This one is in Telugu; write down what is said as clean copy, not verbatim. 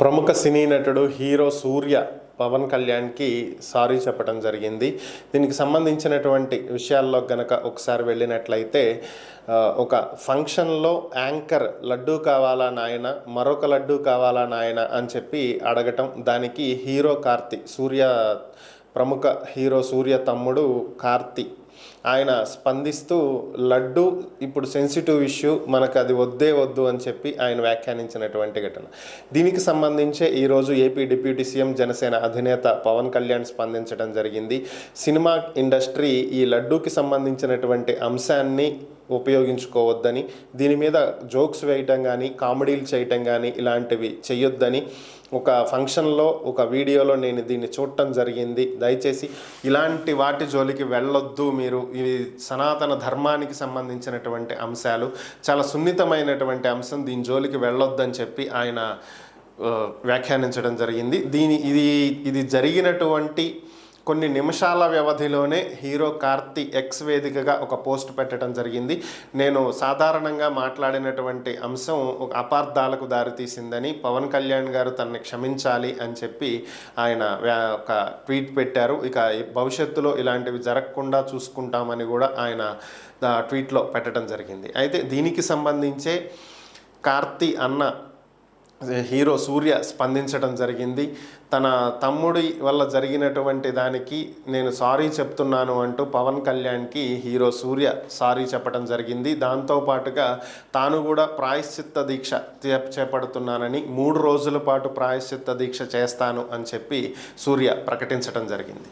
ప్రముఖ సినీ నటుడు హీరో సూర్య పవన్ కళ్యాణ్కి సారీ చెప్పడం జరిగింది. దీనికి సంబంధించినటువంటి విషయాల్లో గనక ఒకసారి వెళ్ళినట్లయితే ఒక ఫంక్షన్లో యాంకర్ లడ్డూ కావాలా నాయన, మరొక లడ్డూ కావాలా నాయన అని చెప్పి అడగటం, దానికి హీరో కార్తీ, ప్రముఖ హీరో సూర్య తమ్ముడు కార్తీ ఆయన స్పందిస్తూ లడ్డు ఇప్పుడు సెన్సిటివ్ ఇష్యూ, మనకు అది వద్దే వద్దు అని చెప్పి ఆయన వ్యాఖ్యానించినటువంటి ఘటన. దీనికి సంబంధించే ఈరోజు ఏపీ డిప్యూటీ సీఎం జనసేన అధినేత పవన్ కళ్యాణ్ స్పందించడం జరిగింది. సినిమా ఇండస్ట్రీ ఈ లడ్డూకి సంబంధించినటువంటి అంశాన్ని ఉపయోగించుకోవద్దని, దీని మీద జోక్స్ వేయటం కానీ, కామెడీలు చేయటం కానీ ఇలాంటివి చేయొద్దని, ఒక ఫంక్షన్లో ఒక వీడియోలో నేను దీన్ని చూడటం జరిగింది, దయచేసి ఇలాంటి వాటి జోలికి వెళ్ళొద్దు, మీరు ఇవి సనాతన ధర్మానికి సంబంధించినటువంటి అంశాలు, చాలా సున్నితమైనటువంటి అంశం, దీని జోలికి వెళ్ళొద్దని చెప్పి ఆయన వ్యాఖ్యానించడం జరిగింది. ఇది జరిగినటువంటి కొన్ని నిమిషాల వ్యవధిలోనే హీరో కార్తీ ఎక్స్ వేదికగా ఒక పోస్ట్ పెట్టడం జరిగింది. నేను సాధారణంగా మాట్లాడినటువంటి అంశం ఒక అపార్థాలకు దారితీసిందని, పవన్ కళ్యాణ్ గారు తనని క్షమించాలి అని చెప్పి ఆయన ఒక ట్వీట్ పెట్టారు. ఇక భవిష్యత్తులో ఇలాంటివి జరగకుండా చూసుకుంటామని కూడా ఆయన ట్వీట్లో పెట్టడం జరిగింది. అయితే దీనికి సంబంధించే కార్తీ అన్న హీరో సూర్య స్పందించడం జరిగింది. తన తమ్ముడి వల్ల జరిగినటువంటి దానికి నేను సారీ చెప్తున్నాను అంటూ పవన్ కళ్యాణ్కి హీరో సూర్య సారీ చెప్పడం జరిగింది. దాంతోపాటుగా తాను కూడా ప్రాయశ్చిత్త దీక్ష చేపడుతున్నానని, 3 రోజుల పాటు ప్రాయశ్చిత్త దీక్ష చేస్తాను అని చెప్పి సూర్య ప్రకటించడం జరిగింది.